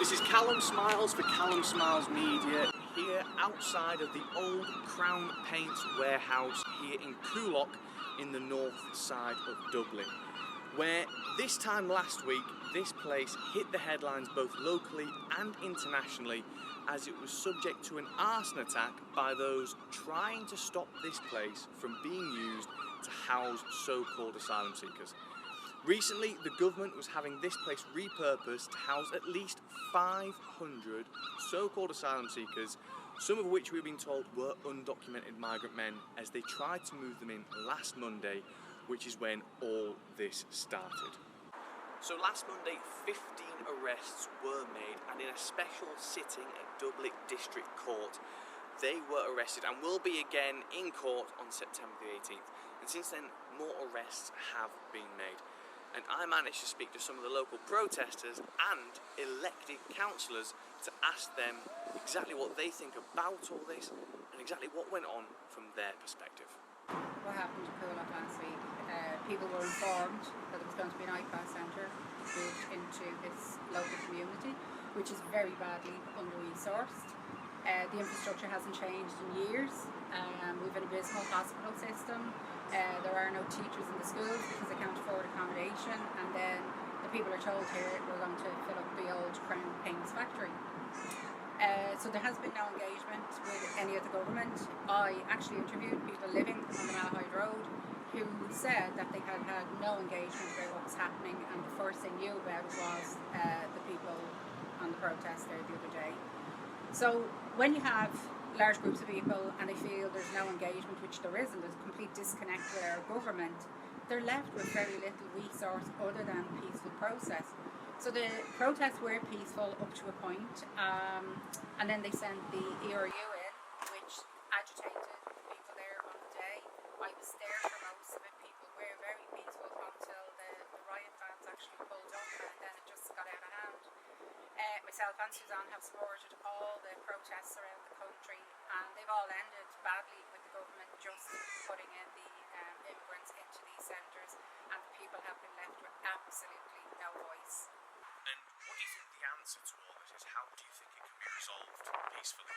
This is Callum Smiles for Callum Smiles Media, here outside of the old Crown Paints warehouse here in Coolock in the north side of Dublin, where this time last week this place hit the headlines both locally and internationally as it was subject to an arson attack by those trying to stop this place from being used to house so-called asylum seekers. Recently, the government was having this place repurposed to house at least 500 so-called asylum seekers, some of which we've been told were undocumented migrant men, as they tried to move them in last Monday, which is when all this started. So last Monday, 15 arrests were made, and in a special sitting at Dublin District Court, they were arrested and will be again in court on September the 18th. And since then, more arrests have been made. And I managed to speak to some of the local protesters and elected councillors to ask them exactly what they think about all this and exactly what went on from their perspective. What happened to Coolock last week? People were informed that there was going to be an iPad centre moved into this local community, which is very badly under-resourced. The infrastructure hasn't changed in years. We've an abysmal hospital system. There are no teachers in the schools because they can't afford accommodation, and then the people are told here we're going to fill up the old Crown Paints factory. So there has been no engagement with any of the government. I actually interviewed people living on the Malahide Road who said that they had had no engagement about what was happening, and the first they knew about was the people on the protest there the other day. So when you have large groups of people and they feel there's no engagement, which there isn't, there's a complete disconnect with our government, they're left with very little resource other than peaceful process. So the protests were peaceful up to a point, and then they sent the ERU in, which agitated people there on the day. I was there for most of it. People were very peaceful until the riot vans actually pulled up, and then it just got out of hand. Myself and Suzanne have supported all the protests around the country, and they've all ended badly with the government just putting in the immigrants into these centres, and the people have been left with absolutely no voice. And what do you think the answer to all this is? How do you think it can be resolved peacefully?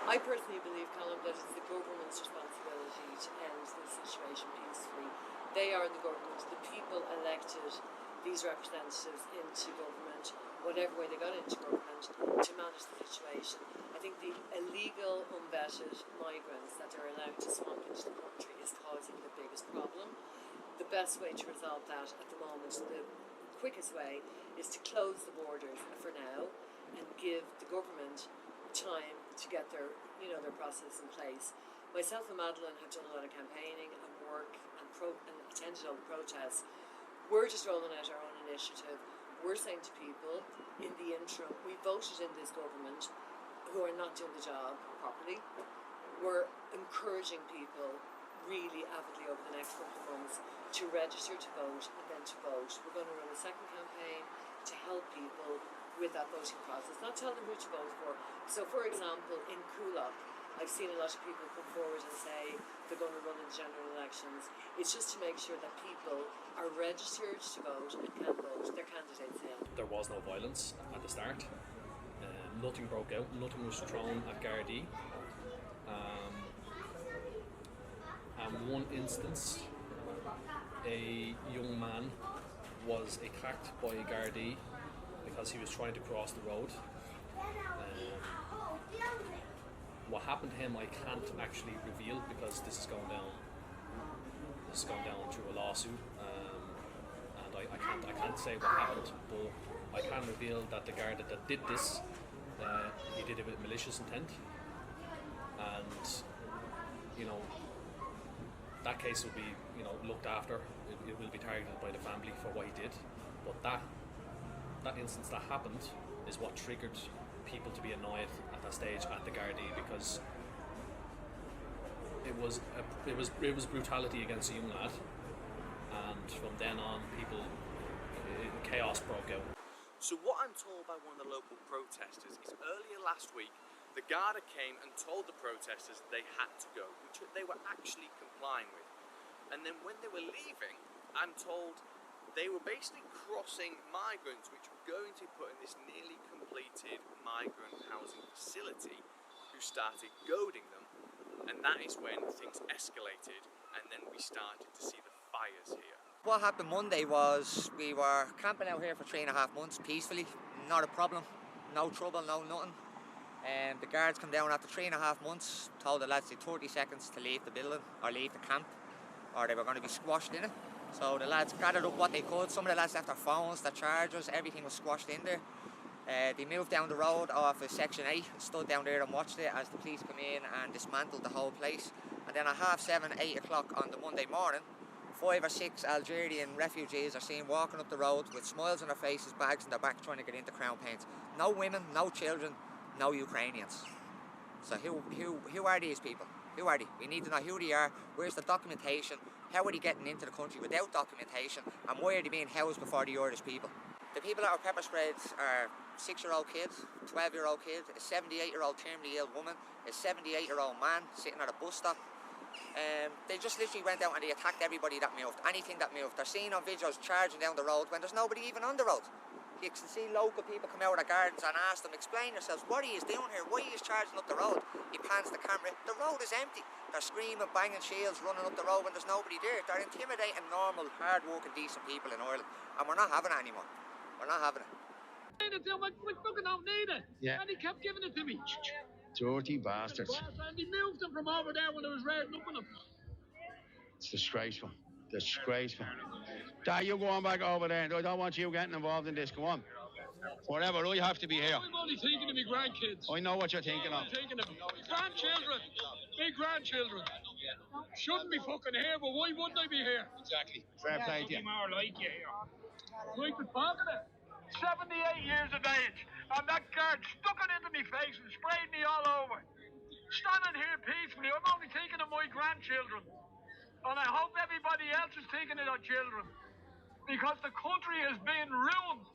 I personally believe, Callum, that it's the government's responsibility to end this situation peacefully. They are the government. The people elected these representatives into government, whatever way they got into government, to manage the situation. I think the illegal, unvetted migrants that are allowed to swamp into the country is causing the biggest problem. The best way to resolve that at the moment, the quickest way, is to close the borders for now and give the government time to get their process in place. Myself and Madeline have done a lot of campaigning and work and attended all the protests. We're just rolling out our own initiative. We're saying to people, in the interim, we voted in this government who are not doing the job properly. We're encouraging people really avidly over the next couple of months to register to vote and then to vote. We're going to run a second campaign to help people with that voting process, not tell them who to vote for. So, for example, in Coolock, I've seen a lot of people come forward and say they're going to run in the general elections. It's just to make sure that people are registered to vote and can vote their candidates in. There was no violence at the start. Nothing broke out. Nothing was thrown at Gardai. And one instance, a young man was attacked by Gardai because he was trying to cross the road. What happened to him I can't actually reveal because this is going down through a lawsuit, and I can't say what happened, but I can reveal that the guard that did this, he did it with malicious intent, and that case will be looked after. It will be targeted by the family for what he did, but that instance that happened is what triggered people to be annoyed at that stage at the Gardai, because it was brutality against a young lad, and from then on chaos broke out. So what I'm told by one of the local protesters is earlier last week the Garda came and told the protesters they had to go, which they were actually complying with. And then when they were leaving, I'm told They were basically crossing migrants which were going to be put in this nearly completed migrant housing facility, who started goading them, and that is when things escalated, and then we started to see the fires here. What happened Monday was we were camping out here for 3.5 months peacefully, not a problem, no trouble, no nothing. The guards come down after 3.5 months, told the lads they had 30 seconds to leave the building or leave the camp, or they were going to be squashed in it. So the lads gathered up what they could. Some of the lads left their phones, their chargers, everything was squashed in there. They moved down the road off of Section 8 and stood down there and watched it as the police come in and dismantled the whole place. And then at 7:30, 8 o'clock on the Monday morning, 5 or 6 Algerian refugees are seen walking up the road with smiles on their faces, bags in their back, trying to get into Crown Paints. No women, no children, no Ukrainians. So who are these people? Who are they? We need to know who they are, where's the documentation, how are they getting into the country without documentation, and why are they being housed before the Irish people? The people that are pepper sprayed are 6-year-old kids, 12-year-old kid, a 78-year-old terminally ill woman, a 78-year-old man sitting at a bus stop. They just literally went out and they attacked everybody that moved, anything that moved. They're seen on videos charging down the road when there's nobody even on the road. You can see local people come out of the gardens and ask them, explain yourselves, what are you doing here? Why are you charging up the road? He pans the camera, the road is empty. They're screaming, banging shields, running up the road when there's nobody there. They're intimidating normal, hard-working, decent people in Ireland, and we're not having it anymore. We're not having it. I fucking don't need it. Yeah. And he kept giving it to me. Dirty bastards. And he moved them from over there when there was red up on them. It's disgraceful. Disgraceful. Dad, you go on back over there. I don't want you getting involved in this. Go on. Whatever, I have to be here. I'm only thinking of my grandkids. I know what you're thinking of. I'm thinking of grandchildren. Big grandchildren. Shouldn't be fucking here, but why wouldn't I be here? Exactly. Fair play to you. More like you here. Like the talking it. 78 years of age, and that guard stuck it into me face and sprayed me all over. Standing here peacefully, I'm only thinking of my grandchildren. And I hope everybody else is thinking of their children. Because the country is being ruined.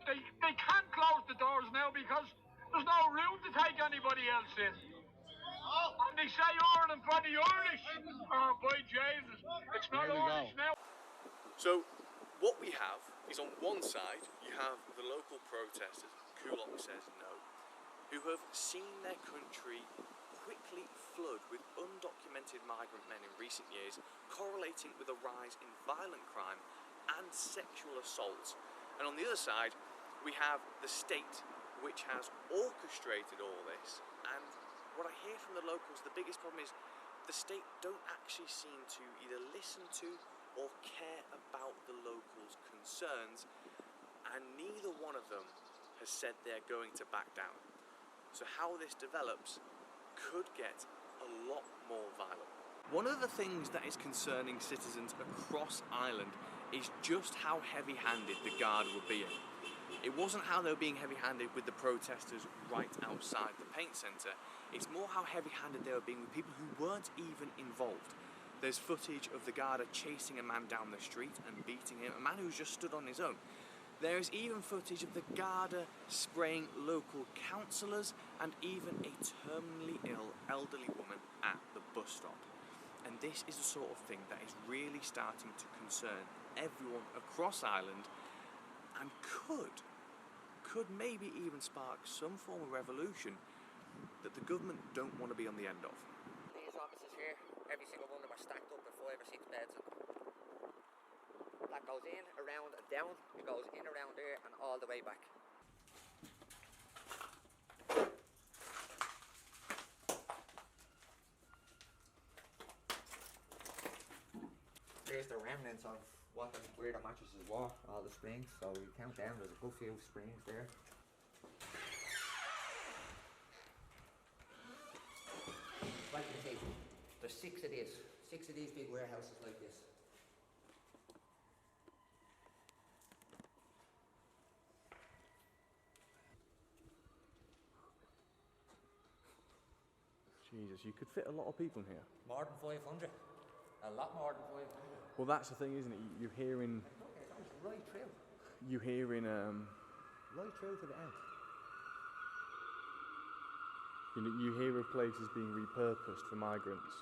They can't close the doors now because there's no room to take anybody else in. And they say Ireland for the Irish. Oh, boy, Jesus. It's not Irish now. So, what we have is on one side, you have the local protesters, Coolock says no, who have seen their country quickly flood with undocumented migrant men in recent years, correlating with a rise in violent crime and sexual assault. And on the other side, we have the state, which has orchestrated all this. And what I hear from the locals, the biggest problem is the state don't actually seem to either listen to or care about the locals' concerns, and neither one of them has said they're going to back down. So how this develops could get a lot more violent. One of the things that is concerning citizens across Ireland is just how heavy-handed the Guard were being. It wasn't how they were being heavy-handed with the protesters right outside the paint centre, it's more how heavy-handed they were being with people who weren't even involved. There's footage of the Garda chasing a man down the street and beating him, a man who's just stood on his own. There is even footage of the Garda spraying local councillors and even a terminally ill elderly woman at the bus stop. And this is the sort of thing that is really starting to concern everyone across Ireland and could maybe even spark some form of revolution that the government don't want to be on the end of. These offices here, every single one of them are stacked up with 5 or 6 beds. That goes in, around and down, it goes in around there and all the way back. There's the remnants of where the mattresses were, all the springs, so we count down, there's a good few springs there. Like you see, there's 6 of these big warehouses like this. Jesus, you could fit a lot of people in here. More than 500. A lot more than 500. Well, that's the thing, isn't it? You're hearing... Okay, that was right through. You're hearing... Right through to the end. You hear of places being repurposed for migrants,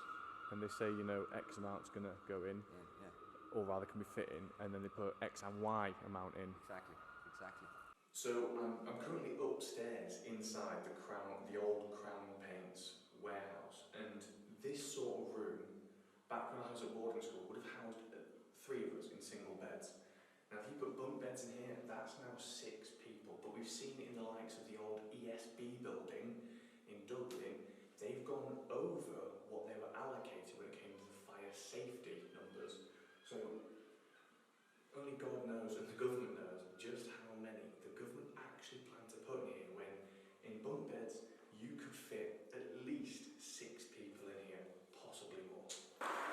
and they say, X amount's going to go in. Yeah. or rather can be fit in, and then they put X and Y amount in. Exactly. So I'm currently upstairs inside the old Crown Paints warehouse, and this sort of room, back when I was at boarding school, would have housed 3 of us in single beds. Now if you put bunk beds in here, that's now 6 people, but we've seen it in the likes of the old ESB building in Dublin. They've gone over what they were allocated when it came to the fire safety numbers. So only God knows and the government knows just how many the government actually plan to put in here, when in bunk beds you could fit at least 6 people in here, possibly more.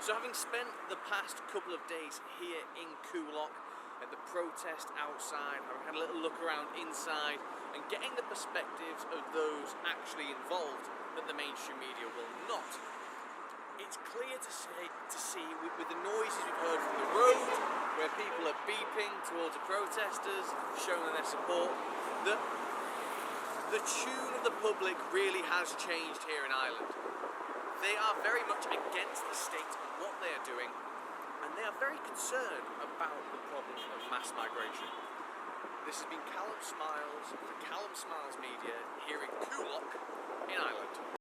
So having spent the past couple of days here in Coolock at the protest outside, I had a little look around inside and getting the perspectives of those actually involved that the mainstream media will not. It's clear to see with the noises we've heard from the road, where people are beeping towards the protesters, showing their support, that the tune of the public really has changed here in Ireland. They are very much against the state and what they are doing, and they are very concerned about the problem of mass migration. This has been Callum Smiles for Callum Smiles Media here in Coolock in Ireland.